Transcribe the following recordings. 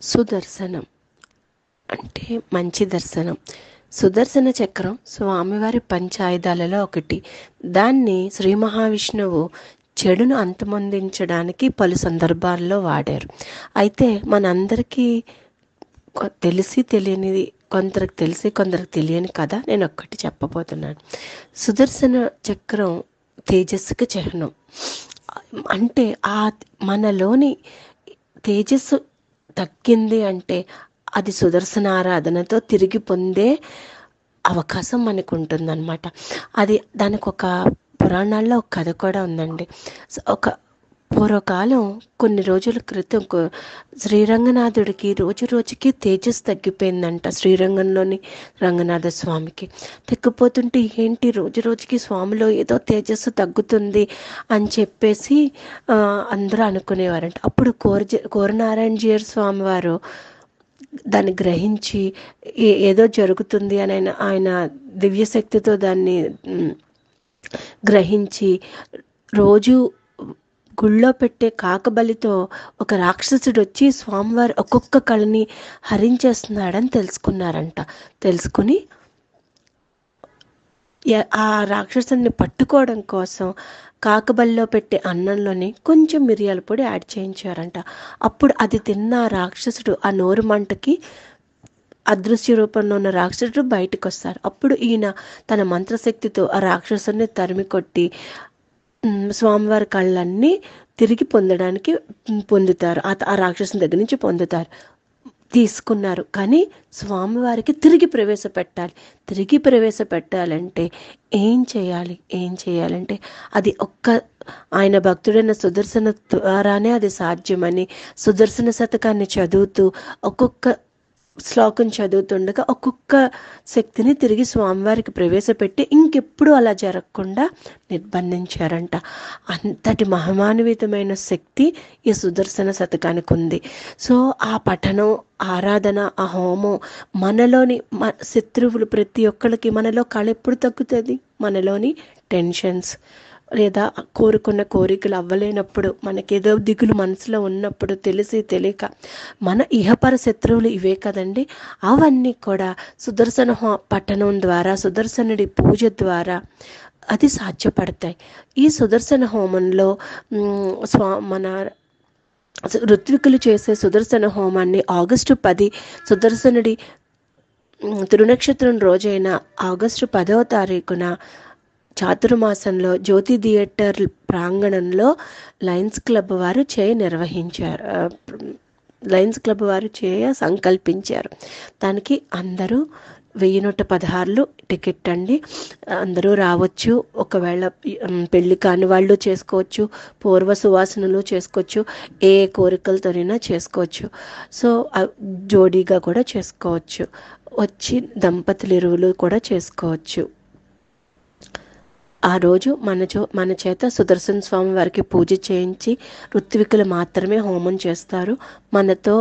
సుదర్శనం అంటే మంచి దర్శనం. సుదర్శన చక్రం స్వామివారి పంచాయుధాలలో ఒకటి. దాన్ని శ్రీ మహావిష్ణువు చెడును అంతమొందించడానికి పలు సందర్భాల్లో వాడారు. అయితే మనందరికీ తెలిసి తెలియనిది, కొందరికి తెలిసి కొందరికి తెలియని కథ నేను ఒక్కటి చెప్పబోతున్నాను. సుదర్శన చక్రం తేజస్సుకి చిహ్నం. అంటే ఆ మనలోని తేజస్సు తగ్గింది అంటే అది సుదర్శన ఆరాధనతో తిరిగి పొందే అవకాశం మనకు ఉంటుందన్నమాట. అది దానికి ఒక పురాణాల్లో ఒక కథ కూడా ఉందండి. ఒక పూర్వకాలం కొన్ని రోజుల క్రితం శ్రీరంగనాథుడికి రోజు రోజుకి తేజస్సు తగ్గిపోయిందంట. శ్రీరంగంలోని రంగనాథ స్వామికి తగ్గిపోతుంటే ఏంటి రోజు రోజుకి స్వామిలో ఏదో తేజస్సు తగ్గుతుంది అని చెప్పేసి అందరూ అనుకునేవారంట. అప్పుడు కోరనారాయణజీయర్ స్వామి వారు దాన్ని గ్రహించి ఏదో జరుగుతుంది అని ఆయన దివ్యశక్తితో దాన్ని గ్రహించి రోజు గుళ్ళో పెట్టే కాకబలితో ఒక రాక్షసుడు వచ్చి స్వామివారి ఒక్కొక్క కళని హరించేస్తున్నాడని తెలుసుకున్నారంట. తెలుసుకుని ఆ రాక్షసుని పట్టుకోవడం కోసం కాకబలిలో పెట్టే అన్నంలోని కొంచెం మిరియాల పొడి యాడ్ చేయించారంట. అప్పుడు అది తిన్న రాక్షసుడు ఆ నోరు మంటకి అదృశ్య రూపంలో ఉన్న రాక్షసుడు బయటకు వస్తారు. అప్పుడు ఈయన తన మంత్రశక్తితో ఆ రాక్షసుని తరిమి కొట్టి స్వామివారి కళ్ళన్నీ తిరిగి పొందుతారు. ఆ రాక్షసుని దగ్గర నుంచి తీసుకున్నారు. కానీ స్వామివారికి తిరిగి ప్రవేశపెట్టాలంటే ఏం చేయాలంటే అది ఆయన భక్తుడైన సుదర్శన ద్వారానే అది సాధ్యమని సుదర్శన శతకాన్ని చదువుతూ ఒక్కొక్క శ్లోకం చదువుతుండగా ఒక్కొక్క శక్తిని తిరిగి స్వామివారికి ప్రవేశపెట్టి ఇంకెప్పుడు అలా జరగకుండా నిర్బంధించారంట. అంతటి మహిమాన్వితమైన శక్తి ఈ సుదర్శన శతకానికి ఉంది. సో ఆ పఠనం, ఆరాధన, ఆ హోమం మనలోని శత్రువులు ప్రతి ఒక్కరికి మనలో కళ ఎప్పుడు తగ్గుతుంది? మనలోని టెన్షన్స్ లేదా కోరుకున్న కోరికలు అవ్వలేనప్పుడు, మనకేదో దిగులు మనసులో ఉన్నప్పుడు, తెలిసి తెలియక మన ఇహపర శత్రువులు ఇవే కదండి. అవన్నీ కూడా సుదర్శన పఠనం ద్వారా, సుదర్శనుడి పూజ ద్వారా అది సాధ్యపడతాయి. ఈ సుదర్శన హోమంలో మన ఋత్వికులు చేసే సుదర్శన హోమాన్ని ఆగస్టు 10 సుదర్శనుడి తిరునక్షత్రం రోజైన ఆగస్టు 10వ తారీఖున చాతుర్మాసంలో జ్యోతి థియేటర్ ప్రాంగణంలో లయన్స్ క్లబ్ వారు సంకల్పించారు. దానికి అందరూ 1116 టికెట్ అండి. అందరూ రావచ్చు. ఒకవేళ పెళ్లి కాని వాళ్ళు చేసుకోవచ్చు, పూర్వ సువాసనలు చేసుకోవచ్చు, ఏ కోరికలతోనైనా చేసుకోవచ్చు. సో జోడీగా కూడా చేసుకోవచ్చు. వచ్చి దంపతులు ఇరువులు కూడా చేసుకోవచ్చు. ఆ రోజు మన చేత సుదర్శన స్వామి వారికి పూజ చేయించి ఋత్వికులు మాత్రమే హోమం చేస్తారు. మనతో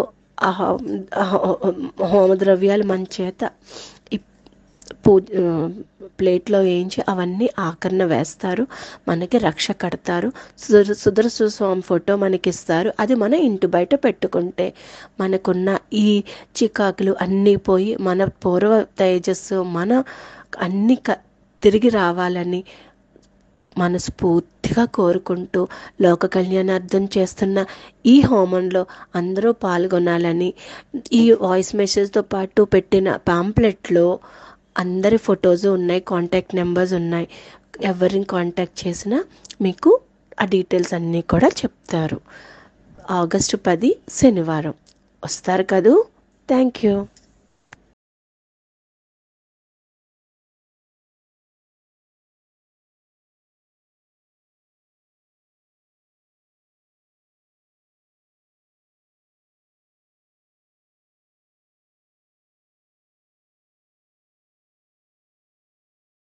హోమ ద్రవ్యాలు మన చేత ప్లేట్లో వేయించి అవన్నీ ఆకరణ వేస్తారు. మనకి రక్ష కడతారు. సుదర్శన స్వామి ఫోటో మనకి ఇస్తారు. అది మన ఇంటి బయట పెట్టుకుంటే మనకున్న ఈ చికాకులు అన్నీ పోయి మన పూర్వ తేజస్సు మన అన్ని తిరిగి రావాలని మనస్ఫూర్తిగా కోరుకుంటూ లోక కళ్యాణార్థం చేస్తున్న ఈ హోమంలో అందరూ పాల్గొనాలని, ఈ వాయిస్ మెసేజ్తో పాటు పెట్టిన పాంప్లెట్లో అందరి ఫొటోస్ ఉన్నాయి, కాంటాక్ట్ నెంబర్స్ ఉన్నాయి. ఎవరిని కాంటాక్ట్ చేసినా మీకు ఆ డీటెయిల్స్ అన్నీ కూడా చెప్తారు. ఆగస్టు 10 శనివారం వస్తారు కదూ. Thank you.